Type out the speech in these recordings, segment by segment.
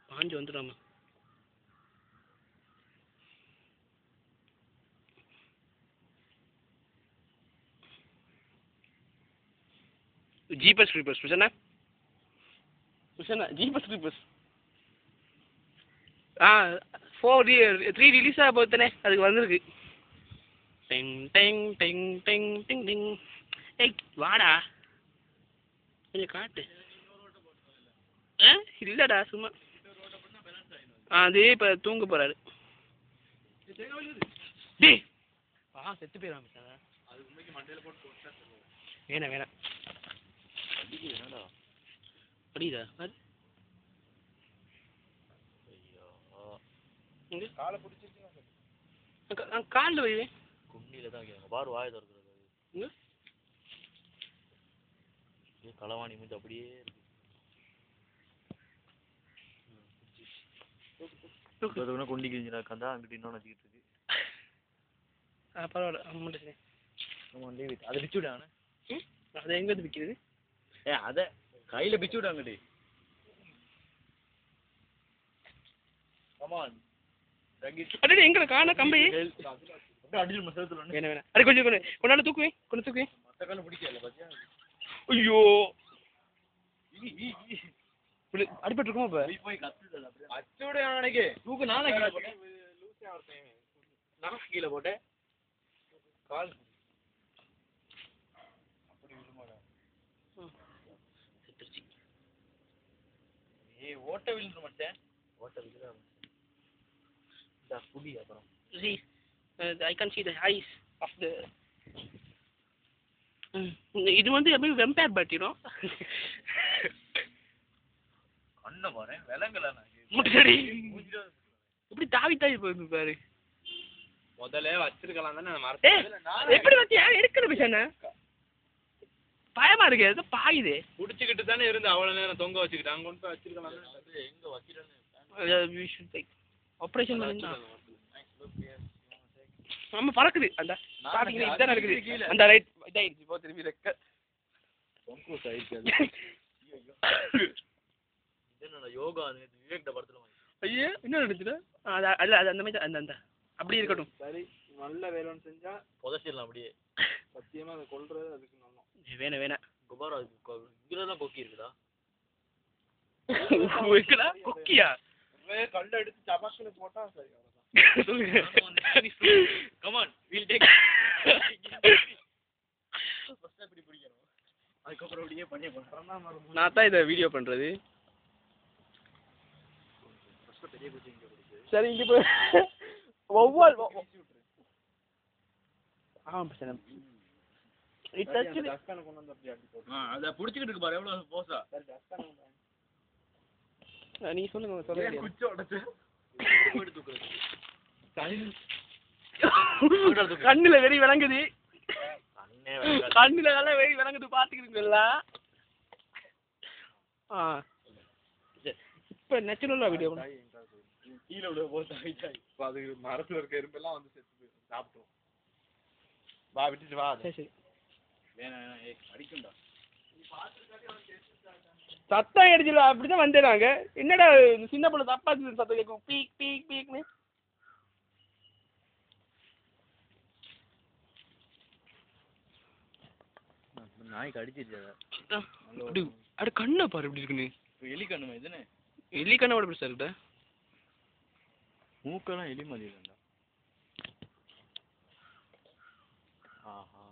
பாஞ்சு வந்துடாமா ஜீபஸ் creepers புஷனா ஜீபஸ் creepers 3 release ஆக போகுதுனே அதுக்கு வந்திருக்கு டெங் டெங் டெங் டெங் டிங் டிங் ஏய் வாடா கொஞ்சம் காட்டு இல்லடா சும்மா அது இப்போ தூங்க போறாரு டேய் செத்து போயிடாம வேணாம் வேணாம் அடிதா காலில் வை குண்டியில தான் பாரு வாய திறக்கிறது களவாணி மீது அப்படியே இருக்கு குண்டி கிழிஞ்சா கந்தா அங்கிட்டு இன்னொன்று வச்சுக்கிட்டு இருக்கு பரவாயில்ல அம்மன் அதை பிச்சு விடாங்க அதை எங்க வந்து விற்கிறது அதை கையில பிச்சு விடாங்கடி எங்களை காண கம்பி அடி கொஞ்சம் கொண்டாட தூக்குவேன் கொஞ்சம் தூக்குவேன் மற்ற காலம் பிடிக்கல பாத்தியா ஐயோ அடிபட்டு இருக்குமா இப்ப போய் அச்சோட நினைக்க தூக்கு நானே கீழே போட்டேன் கால் அப்படி விழுமாடா ஓட்ட விழுந்து மாட்டேன் ஓட்ட விழுந்து புடி அப்புறம் see I can see the eyes of the இது வந்து அப்படியே வெம்பயர் பட்டினோ கண்ண பாரு விலங்கல முட்டடி இப்படி தாவி தாவி போகுது பாரு முதல்ல வச்சிருக்கலாம் தானே மரத்தை எப்படி வச்சியா எடுக்கிற பிஷன பயமா இருக்கு ஏதோ பாயுது புடிச்சுக்கிட்டு தானே இருந்து அவ்வளவு நேரம் தொங்க வச்சுக்கிட்டு அங்க கொண்டு வச்சிருக்கலாம் எங்க வைக்கிறேன்னு ஆபரேஷன் பண்ணா நம்ம பறக்குது அந்த பாத்தீங்கன்னா இதான் இருக்குது அந்த ரைட் இதாயிடுச்சு போ திரும்பி ரெக்க பொங்கூஸ் ஆயிடுச்சு என்னடா யோகா விவேக் படத்துல ஐயே என்ன நடந்துச்சு அல்ல அது அந்த மாதிரி அந்த அப்படி இருக்கட்டும் சரி நல்ல வேலைன்னு செஞ்சா புதைச்சிடலாம் அப்படியே சத்தியமா அதை கொல்றது அதுக்கு நல்லா வேணாம் குபாரா இங்கதான் கொக்கி இருக்குதா கொக்கியா கல்ல எடுத்து சபாக்குன்னு போட்டா சரி come on we'll take first இப்படி பிடிக்கணும் அதுக்கு அப்புறம் அப்படியே பண்ணி போறோம் நான் தான் இத வீடியோ பண்றது first பெரிய குச்சி இங்க பிடிச்சு சரி இங்க போ ஒவ்வொரு பிரச்சனை இட்டாச்சு டஸ்கான கொண்டு வந்து அப்படியே அடி போடு அத புடிச்சிட்டு இருக்கு பாரு எவ்வளவு போஸா சரி டஸ்கான நீ சொல்லுங்க சொல்லுங்க குச்சி உடைச்சு போடு தூக்குறது கண்ணுல வெறி விளங்குது கண்ணுல நல்லா வெறி விளங்குது பாத்துக்கிறீங்களா இப்ப நேச்சுரலா வீடியோ கீழே விட போது அது மரத்துல இருக்க எறும்பெல்லாம் வந்து செத்து சாப்பிட்டோம் வா விட்டுட்டு வா சரி வேணாம் அடிக்கும்டா சத்தம் அடிச்சுல அப்படிதான் வந்தேனாங்க என்னடா சின்ன பொண்ணு தப்பா சத்தம் கேட்கும் பீக் பீக் பீக்னு நாய்க்கு அடிச்சிருச்சு அட கண்ணை பாரு எப்படி இருக்குன்னு எலி கண்ணுமா இதுன்னு எலி கண்ணை விட பெருசா இருக்குடா மூக்கெல்லாம் எலி மாதிரி இல்லைண்டா ஆஹா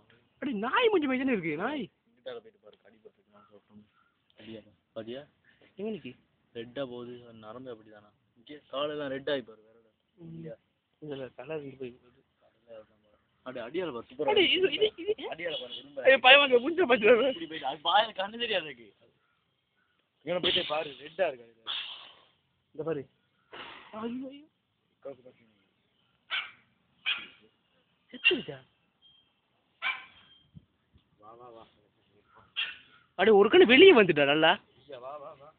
அடி நாய் மூஞ்சி மாதிரி தானே இருக்கு நாய் கிட்டால போயிட்டு பாரு கடி பட்டுருக்கான் சொல்றோம் அடியா பாதியா எங்கனிக்கு ரெட்டா போகுது நரம்பு அப்படிதானா இங்கே காலெல்லாம் ரெட் ஆகி பாரு வேற இல்லையா இதுல கலர் இருந்து போய் அடி அடியால பாரு சூப்பரா அடியால பாரு ஏய் பயமா மூஞ்ச பாத்துற இப்படி போய் அது பாயல கண்ணு தெரியாது அதுக்கு இங்க போயிட்டு பாரு ரெட்டா இருக்கு இந்த பாரு ஐயோ காசு காசு செத்துருச்சா? வா வா வா அடே ஒரு கண்ணு வெளியே வந்துட்டா நல்லா. ஐயா வா வா வா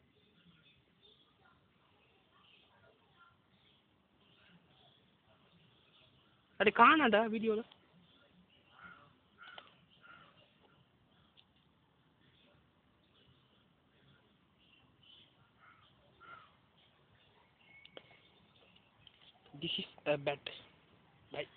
அடே காணாடா வீடியோல. This is a bat.